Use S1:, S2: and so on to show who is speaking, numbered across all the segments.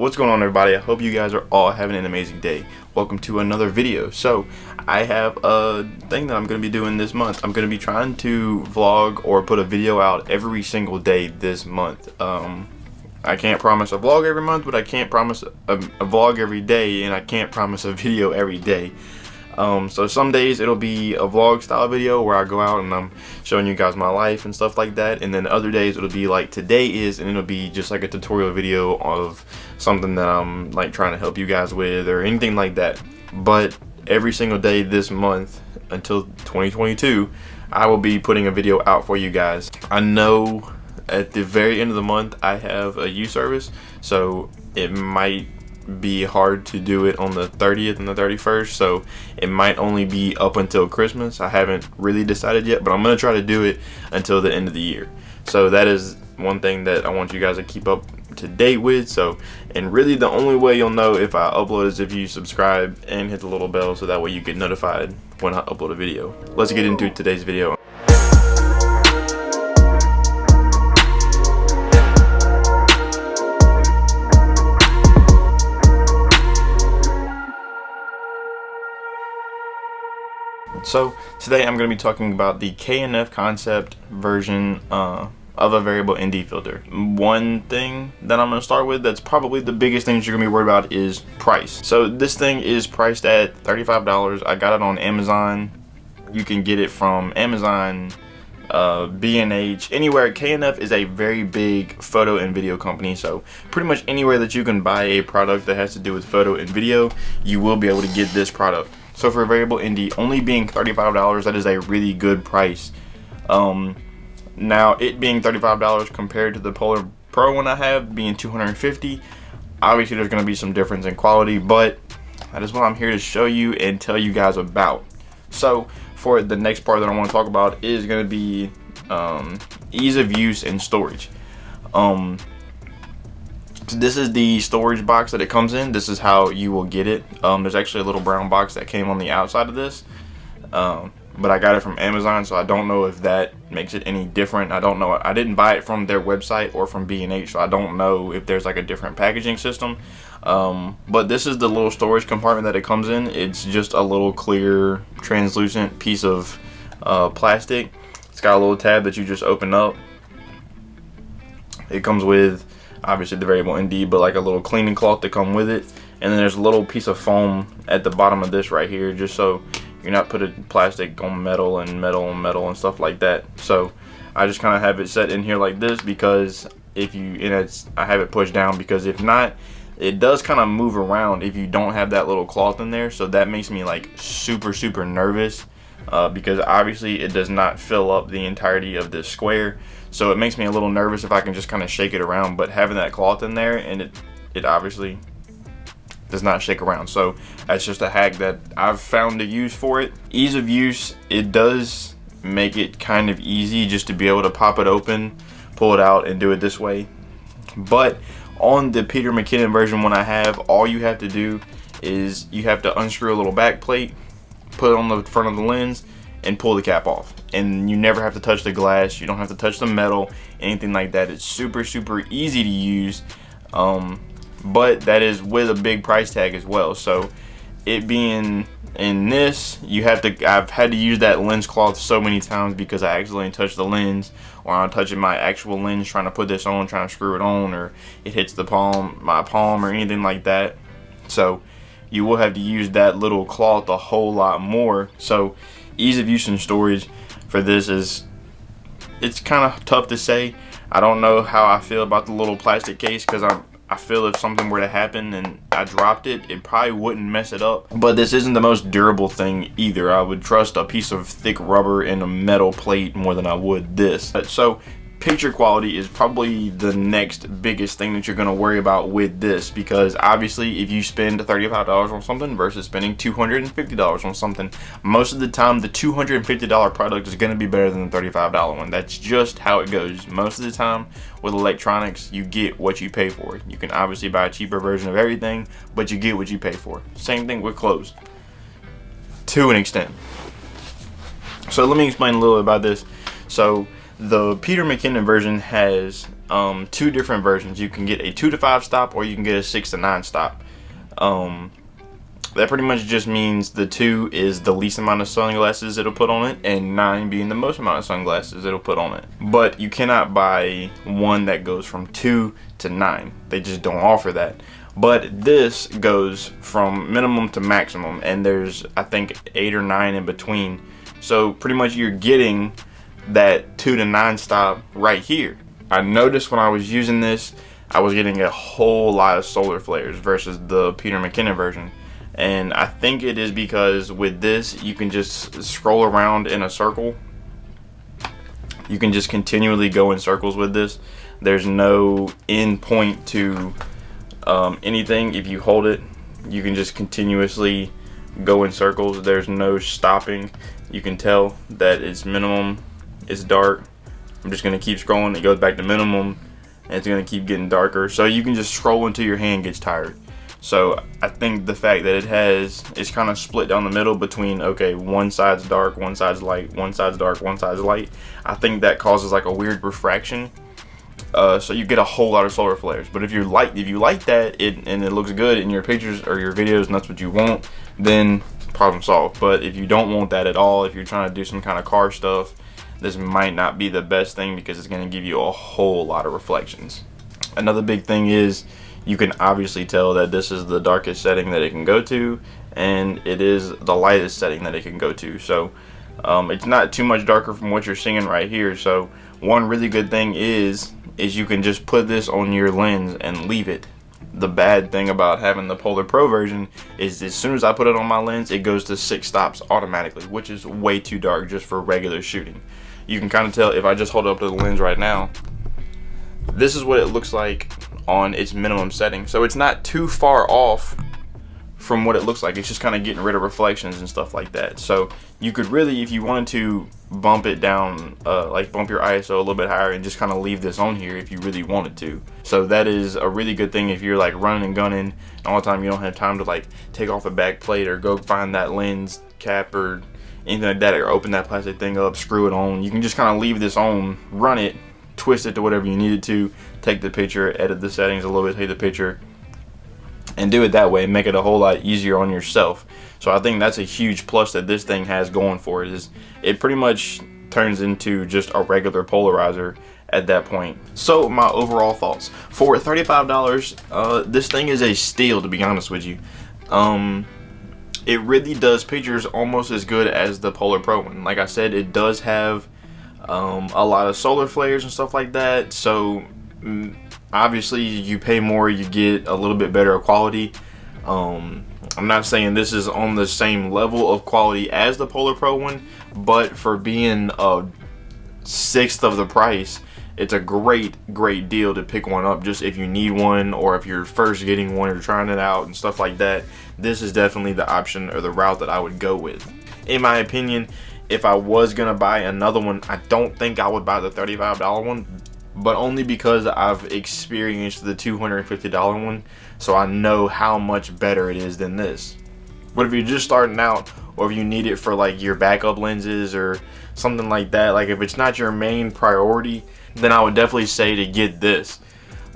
S1: What's going on, everybody? I hope you guys are all having an amazing day. Welcome to another video. So I have a thing that I'm going to be doing this month. I'm going to be trying to vlog or put a video out every single day this month. I can't promise a vlog every month, but I can't promise a vlog every day, and I can't promise a video every day. So some days it'll be a vlog style video where I go out and I'm showing you guys my life and stuff like that, and then other days it'll be like today is, and it'll be just like a tutorial video of something that I'm like trying to help you guys with or anything like that. But every single day this month until 2022, I will be putting a video out for you guys. I know at the very end of the month I have a youth service, so it might be hard to do it on the 30th and the 31st, so it might only be up until Christmas. I haven't really decided yet, but I'm gonna try to do it until the end of the year. So that is one thing that I want you guys to keep up to date with. So, and really the only way you'll know if I upload is if you subscribe and hit the little bell, so that way you get notified when I upload a video. Let's get into today's video. So today I'm going to be talking about the K&F concept version of a variable ND filter. One thing that I'm going to start with, that's probably the biggest thing that you're going to be worried about, is price. So this thing is priced at $35. I got it on Amazon. You can get it from Amazon, B&H, anywhere. K&F is a very big photo and video company, so pretty much anywhere that you can buy a product that has to do with photo and video, you will be able to get this product. So for a variable ND only being $35, that is a really good price. Now it being $35 compared to the Polar Pro one I have being $250, obviously there's going to be some difference in quality, but that is what I'm here to show you and tell you guys about. So for the next part that I want to talk about is going to be ease of use and storage. This is the storage box that it comes in. This is how you will get it. There's actually a little brown box that came on the outside of this, but I got it from Amazon, so I don't know if that makes it any different. I don't know. I didn't buy it from their website or from B&H, so I don't know if there's like a different packaging system. But this is the little storage compartment that it comes in. It's just a little clear translucent piece of plastic. It's got a little tab that you just open up. It comes with obviously the variable ND, but like a little cleaning cloth to come with it, and then there's a little piece of foam at the bottom of this right here, just so you're not putting plastic on metal and metal on metal and stuff like that. So I just kind of have it set in here like this, because if you, and I have it pushed down, because if not, it does kind of move around if you don't have that little cloth in there. So that makes me like super nervous, because obviously it does not fill up the entirety of this square. So it makes me a little nervous if I can just kind of shake it around, but having that cloth in there, and it obviously does not shake around. So that's just a hack that I've found a use for it. Ease of use, it does make it kind of easy just to be able to pop it open, pull it out, and do it this way. But on the Peter McKinnon version one I have, all you have to do is you have to unscrew a little back plate, put it on the front of the lens, and pull the cap off, and you never have to touch the glass. You don't have to touch the metal, anything like that. It's super easy to use, but that is with a big price tag as well. So it being in this, I've had to use that lens cloth so many times because I accidentally touched the lens, or I'm touching my actual lens trying to put this on, trying to screw it on, or it hits my palm or anything like that. So you will have to use that little cloth a whole lot more. So ease of use and storage for this it's kind of tough to say. I don't know how I feel about the little plastic case, because I feel if something were to happen and I dropped it, it probably wouldn't mess it up. But this isn't the most durable thing either. I would trust a piece of thick rubber and a metal plate more than I would this. So picture quality is probably the next biggest thing that you're going to worry about with this, because obviously if you spend $35 on something versus spending $250 on something, most of the time the $250 product is going to be better than the $35 one. That's just how it goes. Most of the time with electronics, you get what you pay for. You can obviously buy a cheaper version of everything, but you get what you pay for. Same thing with clothes to an extent. So let me explain a little bit about this. So The Peter McKinnon version has two different versions. You can get a 2 to 5 stop, or you can get a 6 to 9 stop. That pretty much just means the 2 is the least amount of sunglasses it'll put on it, and 9 being the most amount of sunglasses it'll put on it. But you cannot buy one that goes from 2 to 9. They just don't offer that. But this goes from minimum to maximum, and there's, I think, 8 or 9 in between. So pretty much you're getting that 2 to 9 stop right here. I noticed when I was using this, I was getting a whole lot of solar flares versus the Peter McKinnon version. And I think it is because with this, you can just scroll around in a circle. You can just continually go in circles with this. There's no end point to anything. If you hold it, you can just continuously go in circles. There's no stopping. You can tell that it's minimum, it's dark. I'm just going to keep scrolling. It goes back to minimum, and it's going to keep getting darker. So you can just scroll until your hand gets tired. So I think the fact that it's kind of split down the middle between, okay, one side's dark, one side's light, one side's dark, one side's light, I think that causes like a weird refraction. So you get a whole lot of solar flares. But if you like that and it looks good in your pictures or your videos and that's what you want, then problem solved. But if you don't want that at all, if you're trying to do some kind of car stuff, this might not be the best thing because it's going to give you a whole lot of reflections. Another big thing is, you can obviously tell that this is the darkest setting that it can go to, and it is the lightest setting that it can go to. So it's not too much darker from what you're seeing right here. So one really good thing is you can just put this on your lens and leave it. The bad thing about having the Polar Pro version is as soon as I put it on my lens, it goes to 6 stops automatically, which is way too dark just for regular shooting. You can kind of tell if I just hold it up to the lens right now. This is what it looks like on its minimum setting. So it's not too far off from what it looks like. It's just kind of getting rid of reflections and stuff like that. So you could really, if you wanted to, bump it down, like bump your ISO a little bit higher and just kind of leave this on here if you really wanted to. So that is a really good thing if you're like running and gunning and all the time you don't have time to like take off a back plate or go find that lens cap or anything like that, or open that plastic thing up, screw it on. You can just kind of leave this on, run it, twist it to whatever you need it to, take the picture, edit the settings a little bit, take the picture, and do it that way, make it a whole lot easier on yourself. So I think that's a huge plus that this thing has going for it, is it pretty much turns into just a regular polarizer at that point. So my overall thoughts for $35, this thing is a steal, to be honest with you. It really does pictures almost as good as the Polar Pro one. Like I said, it does have a lot of solar flares and stuff like that, so obviously you pay more, you get a little bit better quality. I'm not saying this is on the same level of quality as the Polar Pro one, but for being a sixth of the price, it's a great deal to pick one up just if you need one, or if you're first getting one or trying it out and stuff like that. This is definitely the option or the route that I would go with. In my opinion, if I was gonna buy another one, I don't think I would buy the $35 one, but only because I've experienced the $250 one, so I know how much better it is than this. But if you're just starting out, or if you need it for like your backup lenses or something like that, like if it's not your main priority, then I would definitely say to get this.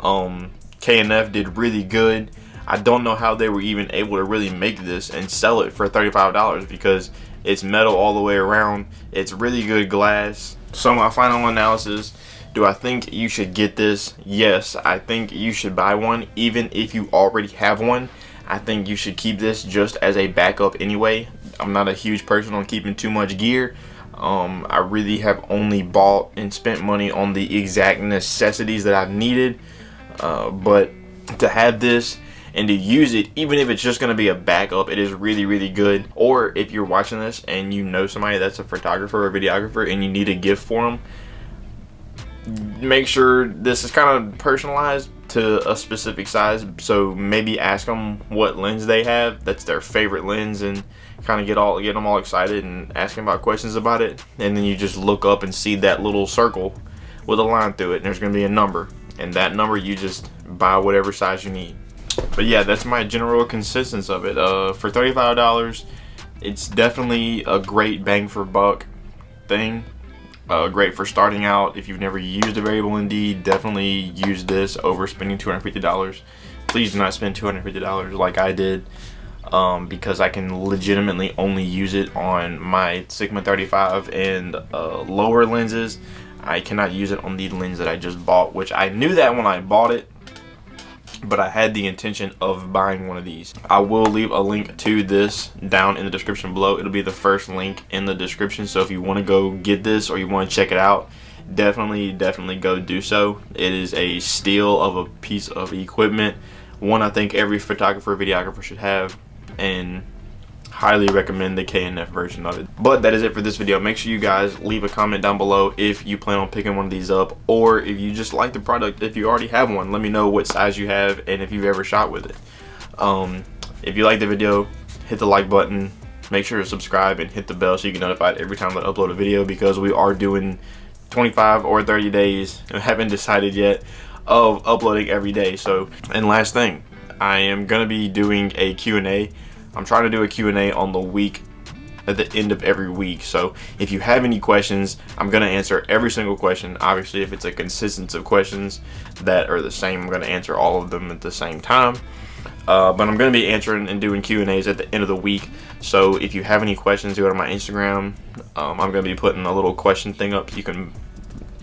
S1: K&F did really good. I don't know how they were even able to really make this and sell it for $35 because it's metal all the way around. It's really good glass. So my final analysis, do I think you should get this? Yes, I think you should buy one even if you already have one. I think you should keep this just as a backup anyway. I'm not a huge person on keeping too much gear. I really have only bought and spent money on the exact necessities that I've needed. But to have this and to use it, even if it's just going to be a backup, it is really good. Or if you're watching this and you know somebody that's a photographer or videographer and you need a gift for them, make sure this is kind of personalized to a specific size. So maybe ask them what lens they have that's their favorite lens, and kind of get them all excited and ask them about questions about it. And then you just look up and see that little circle with a line through it, and there's going to be a number, and that number you just buy whatever size you need. But yeah, that's my general consistency of it. For $35, it's definitely a great bang for buck thing. Great for starting out. If you've never used a variable ND, definitely use this over spending $250. Please do not spend $250 like I did, because I can legitimately only use it on my Sigma 35 and lower lenses. I cannot use it on the lens that I just bought, which I knew that when I bought it, but I had the intention of buying one of these. I will leave a link to this down in the description below. It'll be the first link in the description, so if you want to go get this or you want to check it out, definitely go do so. It is a steal of a piece of equipment, one I think every photographer, videographer should have, and highly recommend the K&F version of it. But that is it for this video. Make sure you guys leave a comment down below if you plan on picking one of these up, or if you just like the product. If you already have one, let me know what size you have and if you've ever shot with it. If you like the video, hit the like button, make sure to subscribe and hit the bell so you get notified every time I upload a video, because we are doing 25 or 30 days, I haven't decided yet, of uploading every day. So, and last thing, I am gonna be doing a Q&A. I'm trying to do a Q&A on the week at the end of every week. So if you have any questions, I'm going to answer every single question. Obviously, if it's a consistency of questions that are the same, I'm going to answer all of them at the same time. But I'm going to be answering and doing Q&As at the end of the week. So if you have any questions, go to my Instagram. I'm going to be putting a little question thing up. You can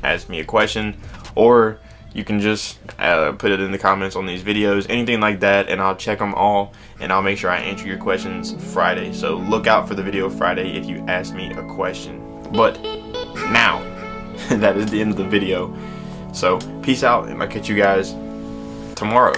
S1: ask me a question, or you can just put it in the comments on these videos, anything like that, and I'll check them all, and I'll make sure I answer your questions Friday. So look out for the video Friday if you ask me a question. But now, that is the end of the video. So peace out, and I'll catch you guys tomorrow.